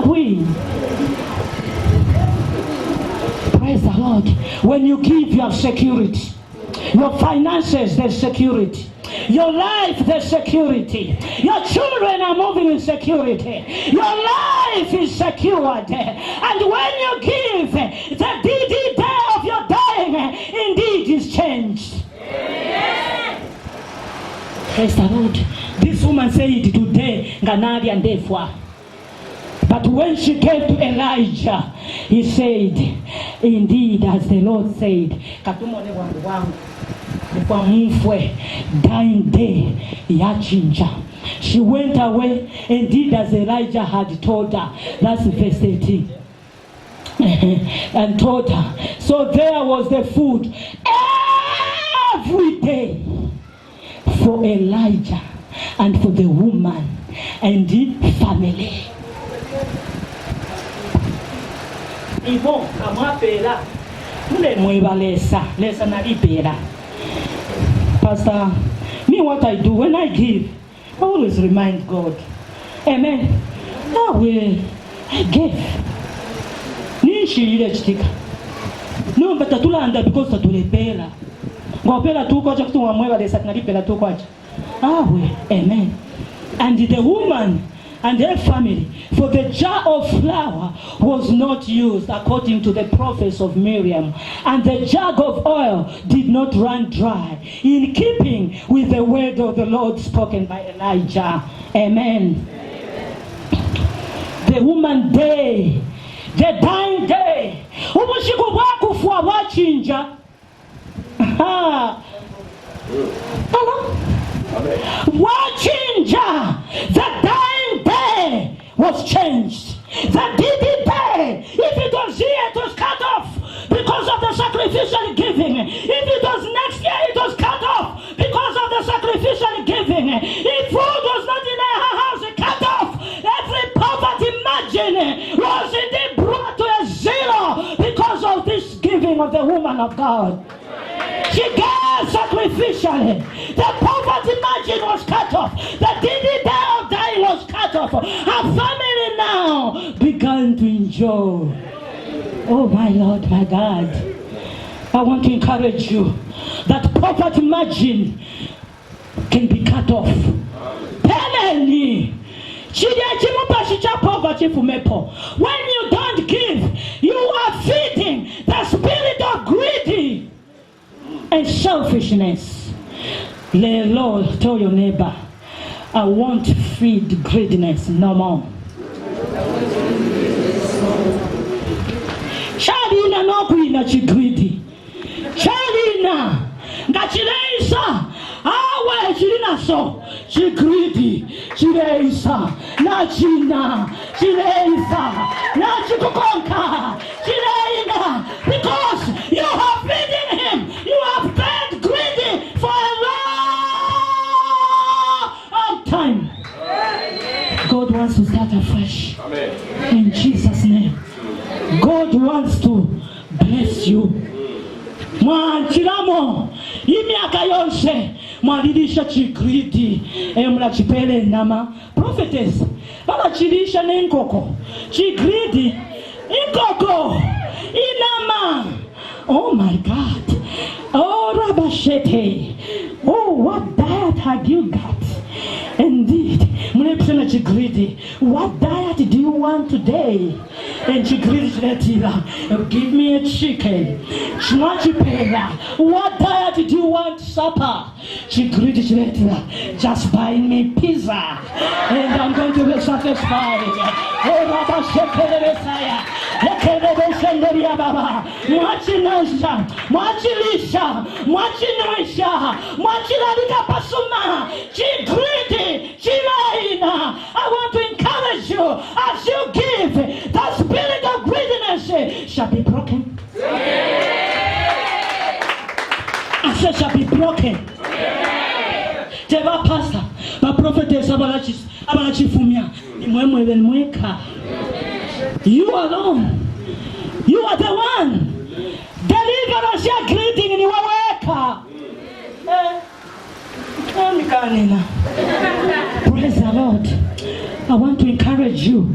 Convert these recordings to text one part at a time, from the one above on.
queen. Praise the Lord. When you give, you have security. Your finances, there's security. Your life, there's security. Your children are moving in security. Your life is secured. And when you give, the day of your dying indeed is changed. Amen. Praise the Lord. This woman said today, Ganadi and Defwa. But when she came to Elijah, he said, indeed, as the Lord said, dying day, yachinja. She went away, indeed, as Elijah had told her. That's verse 18. And told her. So there was the food every day for Elijah and for the woman and the family. Ivo amapera mule mwebalesa lesa nalipera. Pastor, me what I do when I give, I always remind God. Amen. I give. Nishi ile chitika. No but tatulanda because tatulepera. Ngopera tu kwa chakutu wa mwebalesa nalipera tu kwacha. Amen. And the woman and her family, for the jar of flour was not used according to the prophets of Miriam, and the jug of oil did not run dry, in keeping with the word of the Lord spoken by Elijah. Amen. The woman day, the dying day, ubushiku bwakufa bwachinja. Wachinja, the dying day was changed. The DD day, if it was here, it was cut off because of the sacrificial giving. If it was next year, it was cut off because of the sacrificial giving. If food was not in her house, it cut off. Every poverty margin was indeed brought to a zero because of this giving of the woman of God. She gave sacrificially. The poverty margin was cut off. The day of dying was cut off. Her family now began to enjoy. Oh my Lord, my God. I want to encourage you that poverty margin can be cut off. Permanently. When you don't give, you are feeding the spirit of greedy and selfishness. The Lord, tell your neighbor, I won't feed greediness no more. Charina no kuina chi greedy. Charina ngachileisa awe chilina so chi greedy chileisa na china chileisa na chikukonka chileina, because you have feeding him. You have fed greedy for a long time. God wants to start afresh. Amen. In Jesus' name. God wants to bless you. Mwanchiramo imiaka yonse mwalilisha chigridi emula chipele nama prophetess baba chilisha nenkoko chigridi inkoko inama. Oh my God. Oh Rabashete. Oh, what diet have you got? Indeed. What diet do you want today? And give me a chicken. What diet do you want supper? Just buy me pizza and I'm going to be satisfied. Oh, Mwachinasha, mwachilisha, mwachinoisha, mwachilalika pasuma, chigridi, chilaina. I want to encourage you as you give, the spirit of greediness shall be broken. I said shall be broken. Teva pastor, my prophetess abalachifumia, imwemwe benweka. You alone. You are the one. Deliver us your greeting in your work. Praise the Lord. I want to encourage you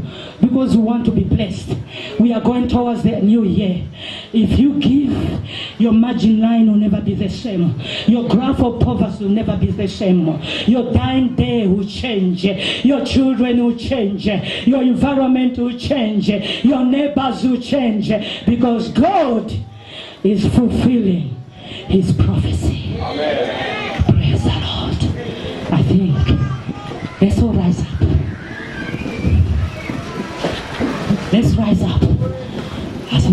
because we want to be blessed. We are going towards the new year. If you give, your margin line will never be the same. Your graph of poverty will never be the same. Your dying day will change. Your children will change. Your environment will change. Your neighbors will change. Because God is fulfilling His prophecy. Amen. Praise the Lord. I think let's all rise up. Let's rise up as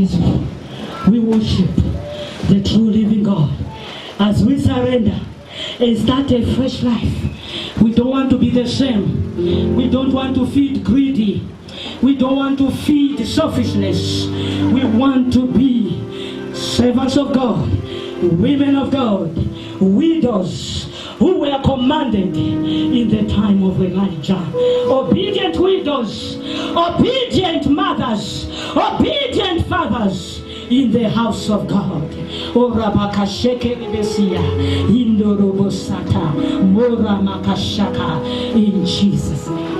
we worship the true living God. As we surrender and start a fresh life. We don't want to be the same. We don't want to feed greedy. We don't want to feed selfishness. We want to be servants of God, women of God, widows who were commanded in the time of Elijah. Obedient widows, obedient mothers, obedient fathers in the house of God. In Jesus' name.